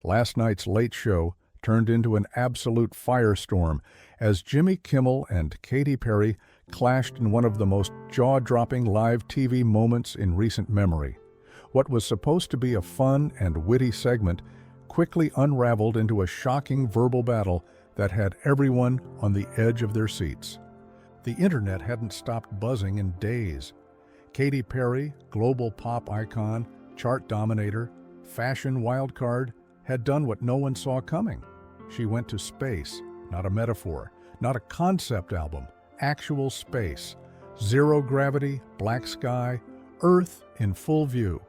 Last night's late show turned into an absolute firestorm as Jimmy Kimmel and Katy Perry clashed in one of the most jaw-dropping live TV moments in recent memory. What was supposed to be a fun and witty segment quickly unraveled into a shocking verbal battle that had everyone on the edge of their seats. The internet hadn't stopped buzzing in days. Katy Perry, global pop icon, chart dominator, fashion wildcard, had done what no one saw coming. She went to space, not a metaphor, not a concept album, actual space. Zero gravity, black sky, Earth in full view.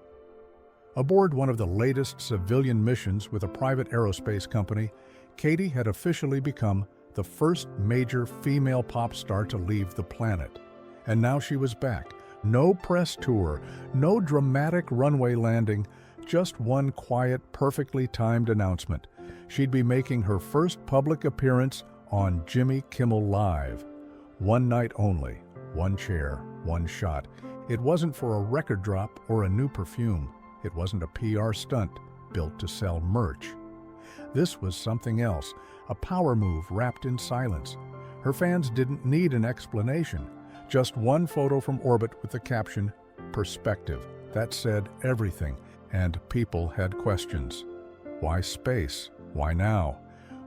Aboard one of the latest civilian missions with a private aerospace company, Katy had officially become the first major female pop star to leave the planet. And now she was back. No press tour, no dramatic runway landing, just one quiet, perfectly timed announcement. She'd be making her first public appearance on Jimmy Kimmel Live. One night only, one chair, one shot. It wasn't for a record drop or a new perfume. It wasn't a PR stunt built to sell merch. This was something else, a power move wrapped in silence. Her fans didn't need an explanation. Just one photo from orbit with the caption, "Perspective." That said everything, and people had questions. Why space? Why now?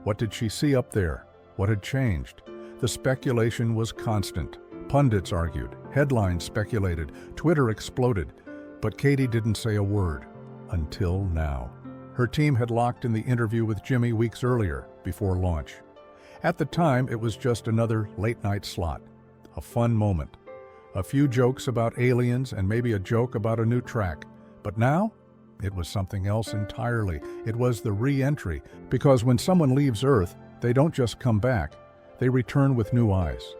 What did she see up there? What had changed? The speculation was constant. Pundits argued, headlines speculated, Twitter exploded, but Katy didn't say a word, until now. Her team had locked in the interview with Jimmy weeks earlier, before launch. At the time, it was just another late-night slot. A fun moment. A few jokes about aliens and maybe a joke about a new track. But now, it was something else entirely. It was the re-entry, because when someone leaves Earth, they don't just come back. They return with new eyes.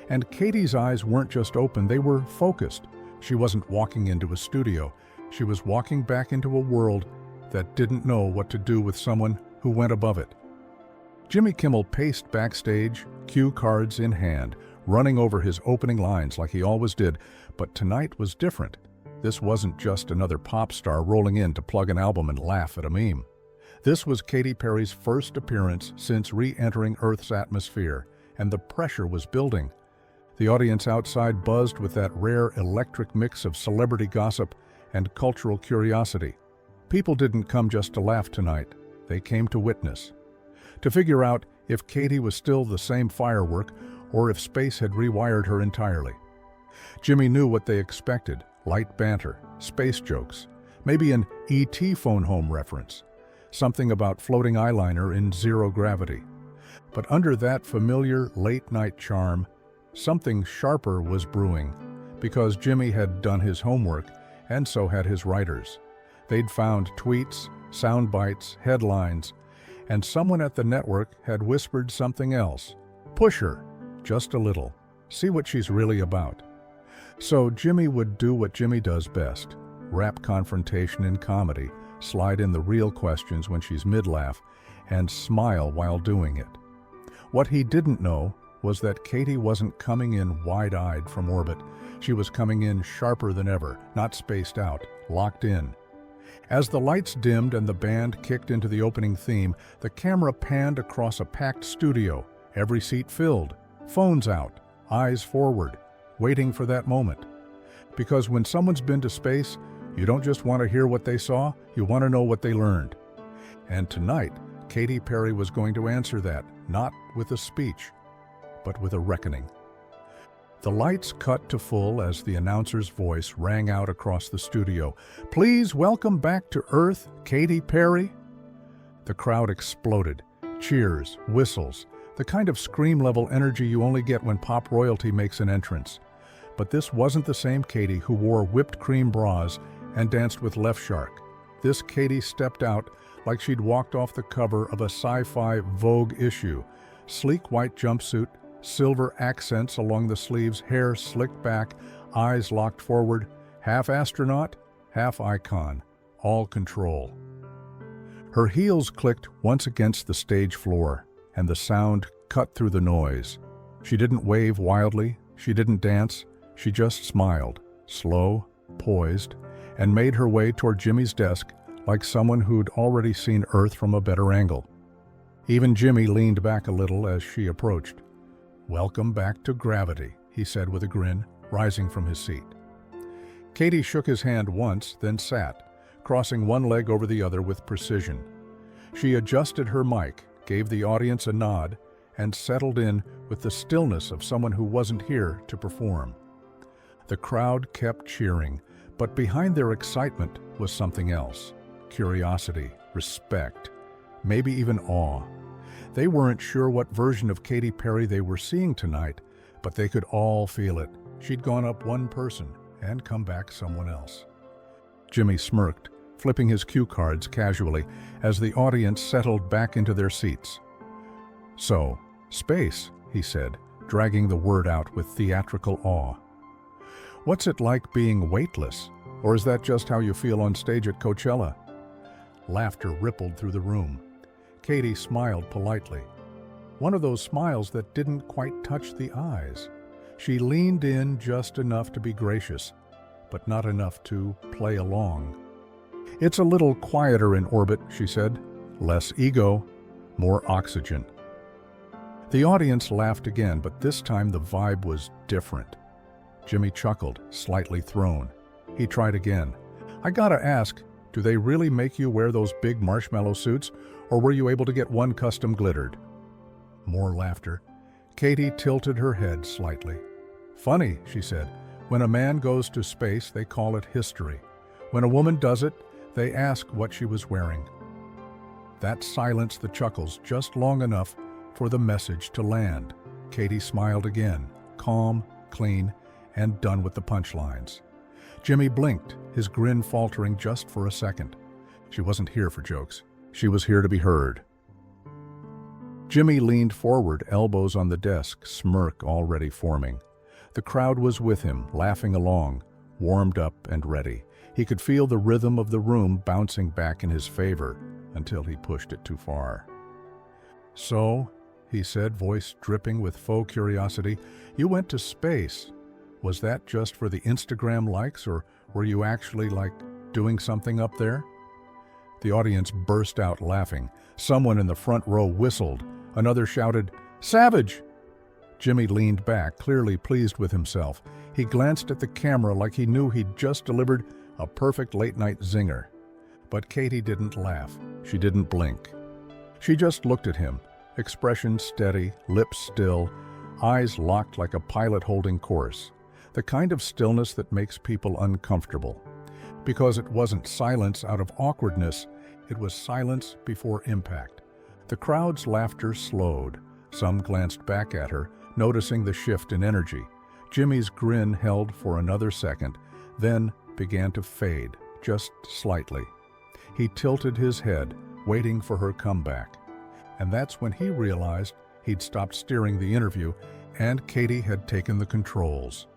And Katy's eyes weren't just open, they were focused. She wasn't walking into a studio. She was walking back into a world that didn't know what to do with someone who went above it. Jimmy Kimmel paced backstage, cue cards in hand, running over his opening lines like he always did, but tonight was different. This wasn't just another pop star rolling in to plug an album and laugh at a meme. This was Katy Perry's first appearance since re-entering Earth's atmosphere, and the pressure was building. The audience outside buzzed with that rare electric mix of celebrity gossip and cultural curiosity. People didn't come just to laugh tonight. They came to witness. To figure out if Katy was still the same firework or if space had rewired her entirely. Jimmy knew what they expected: light banter, space jokes, maybe an E.T. phone home reference, something about floating eyeliner in zero gravity. But under that familiar late-night charm, something sharper was brewing, because Jimmy had done his homework, and so had his writers. They'd found tweets, sound bites, headlines, and someone at the network had whispered something else. Push her, just a little. See what she's really about. So Jimmy would do what Jimmy does best: wrap confrontation in comedy, slide in the real questions when she's mid-laugh, and smile while doing it. What he didn't know was that Katy wasn't coming in wide-eyed from orbit. She was coming in sharper than ever, not spaced out, locked in. As the lights dimmed and the band kicked into the opening theme, the camera panned across a packed studio, every seat filled, phones out, eyes forward, waiting for that moment. Because when someone's been to space, you don't just want to hear what they saw, you want to know what they learned. And tonight, Katy Perry was going to answer that, not with a speech, but with a reckoning. The lights cut to full as the announcer's voice rang out across the studio. "Please welcome back to Earth, Katy Perry." The crowd exploded. Cheers, whistles, the kind of scream-level energy you only get when pop royalty makes an entrance. But this wasn't the same Katy who wore whipped cream bras and danced with Left Shark. This Katy stepped out like she'd walked off the cover of a sci-fi Vogue issue. Sleek white jumpsuit, silver accents along the sleeves, hair slicked back, eyes locked forward, half astronaut, half icon, all control. Her heels clicked once against the stage floor, and the sound cut through the noise. She didn't wave wildly, she didn't dance, she just smiled, slow, poised, and made her way toward Jimmy's desk like someone who'd already seen Earth from a better angle. Even Jimmy leaned back a little as she approached. "Welcome back to gravity," he said with a grin, rising from his seat. Katy shook his hand once, then sat, crossing one leg over the other with precision. She adjusted her mic, gave the audience a nod, and settled in with the stillness of someone who wasn't here to perform. The crowd kept cheering, but behind their excitement was something else: curiosity, respect, maybe even awe. They weren't sure what version of Katy Perry they were seeing tonight, but they could all feel it. She'd gone up one person and come back someone else. Jimmy smirked, flipping his cue cards casually as the audience settled back into their seats. "So, space," he said, dragging the word out with theatrical awe. "What's it like being weightless? Or is that just how you feel on stage at Coachella?" Laughter rippled through the room. Katy smiled politely. One of those smiles that didn't quite touch the eyes. She leaned in just enough to be gracious, but not enough to play along. "It's a little quieter in orbit," she said. "Less ego, more oxygen." The audience laughed again, but this time the vibe was different. Jimmy chuckled, slightly thrown. He tried again. "I gotta ask, do they really make you wear those big marshmallow suits, or were you able to get one custom glittered?" More laughter. Katy tilted her head slightly. "Funny," she said. "When a man goes to space, they call it history. When a woman does it, they ask what she was wearing." That silenced the chuckles just long enough for the message to land. Katy smiled again, calm, clean, and done with the punchlines. Jimmy blinked, his grin faltering just for a second. She wasn't here for jokes. She was here to be heard. Jimmy leaned forward, elbows on the desk, smirk already forming. The crowd was with him, laughing along, warmed up and ready. He could feel the rhythm of the room bouncing back in his favor until he pushed it too far. "So," he said, voice dripping with faux curiosity, "you went to space. Was that just for the Instagram likes, or were you actually, doing something up there?" The audience burst out laughing. Someone in the front row whistled. Another shouted, "Savage!" Jimmy leaned back, clearly pleased with himself. He glanced at the camera like he knew he'd just delivered a perfect late-night zinger. But Katy didn't laugh. She didn't blink. She just looked at him, expression steady, lips still, eyes locked like a pilot holding course. The kind of stillness that makes people uncomfortable. Because it wasn't silence out of awkwardness, it was silence before impact. The crowd's laughter slowed. Some glanced back at her, noticing the shift in energy. Jimmy's grin held for another second, then began to fade, just slightly. He tilted his head, waiting for her comeback. And that's when he realized he'd stopped steering the interview and Katy had taken the controls.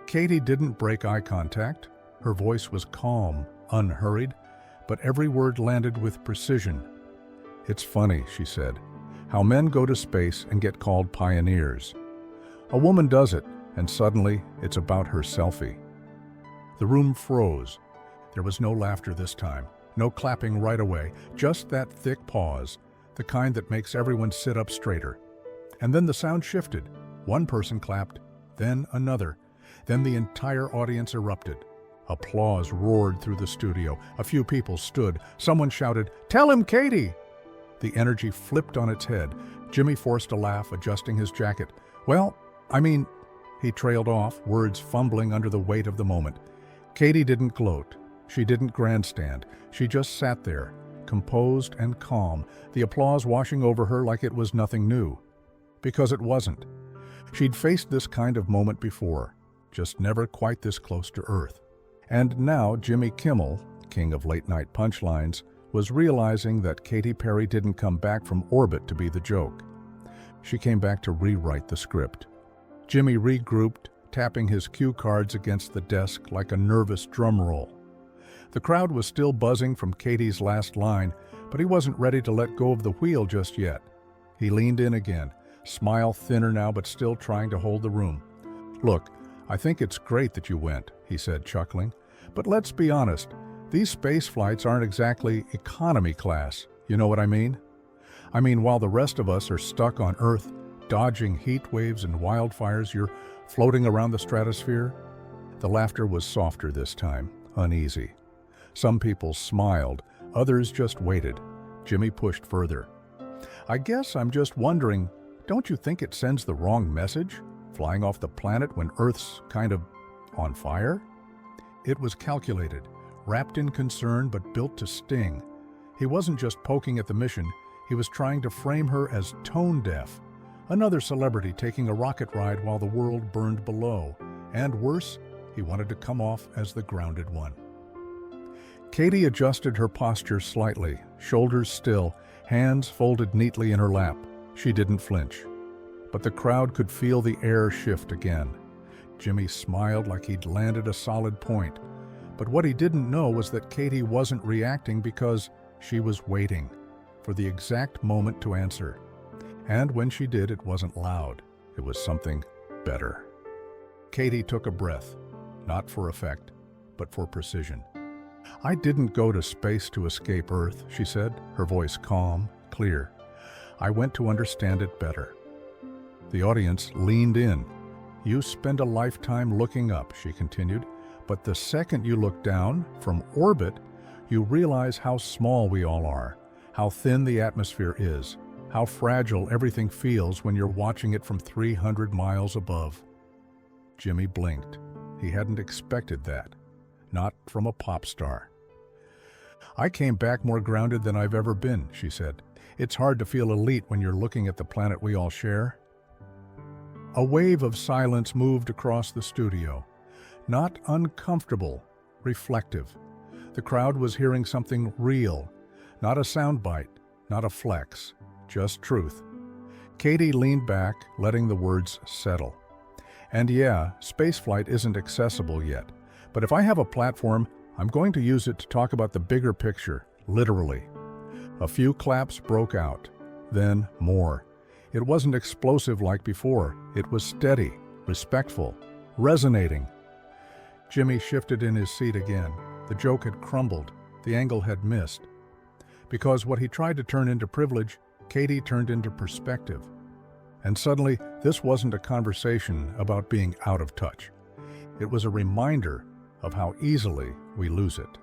Katy didn't break eye contact. Her voice was calm, unhurried, but every word landed with precision. "It's funny," she said, "how men go to space and get called pioneers. A woman does it, and suddenly it's about her selfie." The room froze. There was no laughter this time, no clapping right away, just that thick pause, the kind that makes everyone sit up straighter. And then the sound shifted. One person clapped, then another. Then the entire audience erupted. Applause roared through the studio. A few people stood. Someone shouted, "Tell him, Katy!" The energy flipped on its head. Jimmy forced a laugh, adjusting his jacket. "Well, he trailed off, words fumbling under the weight of the moment. Katy didn't gloat. She didn't grandstand. She just sat there, composed and calm, the applause washing over her like it was nothing new. Because it wasn't. She'd faced this kind of moment before, just never quite this close to Earth. And now Jimmy Kimmel, king of late-night punchlines, was realizing that Katy Perry didn't come back from orbit to be the joke. She came back to rewrite the script. Jimmy regrouped, tapping his cue cards against the desk like a nervous drum roll. The crowd was still buzzing from Katy's last line, but he wasn't ready to let go of the wheel just yet. He leaned in again, smile thinner now but still trying to hold the room. "Look, I think it's great that you went," he said, chuckling. "But let's be honest, These space flights aren't exactly economy class, you know what I mean? I mean, while the rest of us are stuck on Earth, dodging heat waves and wildfires, you're floating around the stratosphere. The laughter was softer this time, uneasy. Some people smiled, others just waited. Jimmy pushed further. I guess I'm just wondering, don't you think it sends the wrong message, flying off the planet when Earth's kind of on fire? It was calculated, wrapped in concern but built to sting. He wasn't just poking at the mission, he was trying to frame her as tone-deaf. Another celebrity taking a rocket ride while the world burned below. And worse, he wanted to come off as the grounded one. Katy adjusted her posture slightly, shoulders still, hands folded neatly in her lap. She didn't flinch. But the crowd could feel the air shift again. Jimmy smiled like he'd landed a solid point. But what he didn't know was that Katy wasn't reacting because she was waiting for the exact moment to answer. And when she did, it wasn't loud. It was something better. Katy took a breath, not for effect, but for precision. I didn't go to space to escape Earth, she said, her voice calm, clear. I went to understand it better. The audience leaned in. You spend a lifetime looking up, she continued, but the second you look down, from orbit, you realize how small we all are, how thin the atmosphere is, how fragile everything feels when you're watching it from 300 miles above. Jimmy blinked. He hadn't expected that. Not from a pop star. I came back more grounded than I've ever been, she said. It's hard to feel elite when you're looking at the planet we all share. A wave of silence moved across the studio. Not uncomfortable, reflective. The crowd was hearing something real, not a soundbite, not a flex, just truth. Katy leaned back, letting the words settle. And yeah, spaceflight isn't accessible yet. But if I have a platform, I'm going to use it to talk about the bigger picture, literally. A few claps broke out, then more. It wasn't explosive like before. It was steady, respectful, resonating. Jimmy shifted in his seat again. The joke had crumbled. The angle had missed. Because what he tried to turn into privilege, Katy turned into perspective. And suddenly, this wasn't a conversation about being out of touch. It was a reminder of how easily we lose it.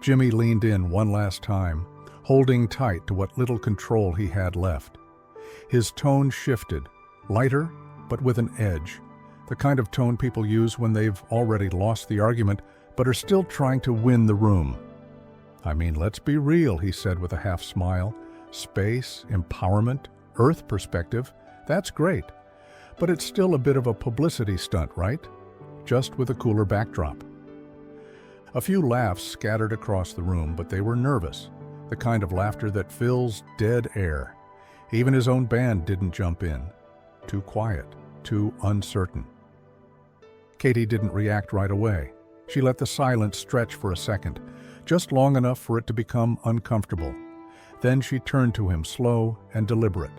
Jimmy leaned in one last time, holding tight to what little control he had left. His tone shifted, lighter, but with an edge, the kind of tone people use when they've already lost the argument but are still trying to win the room. I mean, let's be real, he said with a half smile. Space, empowerment, Earth perspective, that's great. But it's still a bit of a publicity stunt, right? Just with a cooler backdrop. A few laughs scattered across the room, but they were nervous, the kind of laughter that fills dead air. Even his own band didn't jump in. Too quiet, too uncertain. Katy didn't react right away. She let the silence stretch for a second, just long enough for it to become uncomfortable. Then she turned to him, slow and deliberate.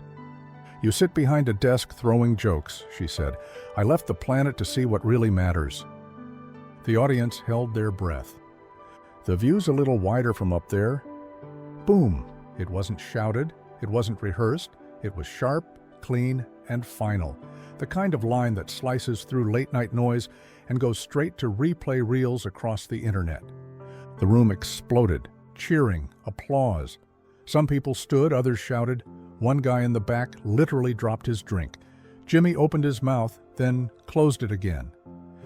You sit behind a desk throwing jokes, she said. I left the planet to see what really matters. The audience held their breath. The view's a little wider from up there. Boom! It wasn't shouted, it wasn't rehearsed, it was sharp, clean, and final. The kind of line that slices through late-night noise and goes straight to replay reels across the internet. The room exploded, cheering, applause. Some people stood, others shouted. One guy in the back literally dropped his drink. Jimmy opened his mouth, then closed it again.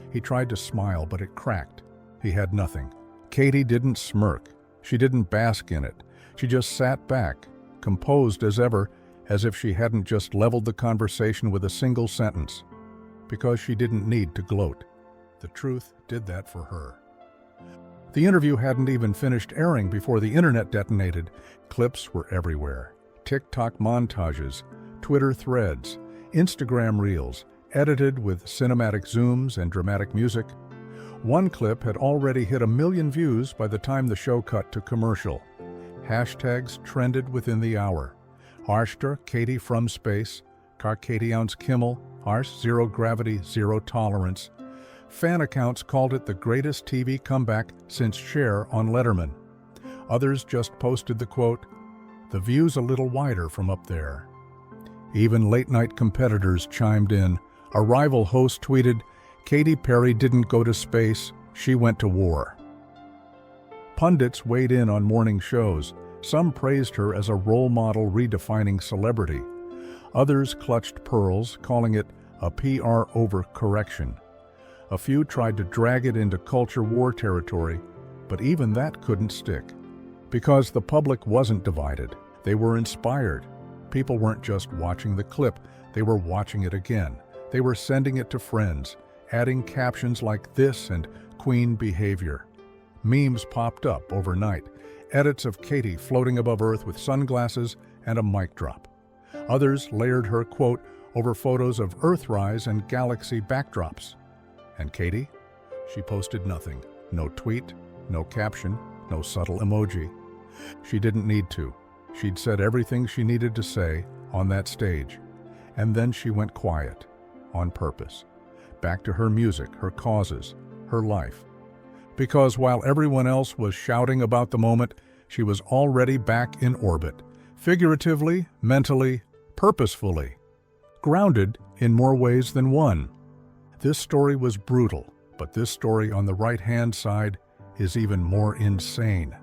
He tried to smile, but it cracked. He had nothing. Katy didn't smirk. She didn't bask in it. She just sat back, composed as ever, as if she hadn't just leveled the conversation with a single sentence. Because she didn't need to gloat. The truth did that for her. The interview hadn't even finished airing before the internet detonated. Clips were everywhere. TikTok montages, Twitter threads, Instagram reels, edited with cinematic zooms and dramatic music. One clip had already hit 1 million views by the time the show cut to commercial. Hashtags trended within the hour. Arshter, Katy from space, Katy Kimmel, Arsh, zero gravity, zero tolerance. Fan accounts called it the greatest TV comeback since Cher on Letterman. Others just posted the quote, "The view's a little wider from up there." Even late-night competitors chimed in. A rival host tweeted, "Katy Perry didn't go to space, she went to war." Pundits weighed in on morning shows. Some praised her as a role model redefining celebrity. Others clutched pearls, calling it a PR overcorrection. A few tried to drag it into culture war territory, but even that couldn't stick. Because the public wasn't divided, they were inspired. People weren't just watching the clip, they were watching it again. They were sending it to friends, adding captions like "this" and "Queen behavior." Memes popped up overnight, edits of Katy floating above Earth with sunglasses and a mic drop. Others layered her quote over photos of Earthrise and galaxy backdrops. And Katy? She posted nothing. No tweet, no caption, no subtle emoji. She didn't need to. She'd said everything she needed to say on that stage. And then she went quiet, on purpose. Back to her music, her causes, her life. Because while everyone else was shouting about the moment, she was already back in orbit. Figuratively, mentally, purposefully. Grounded in more ways than one. This story was brutal, but this story on the right-hand side is even more insane.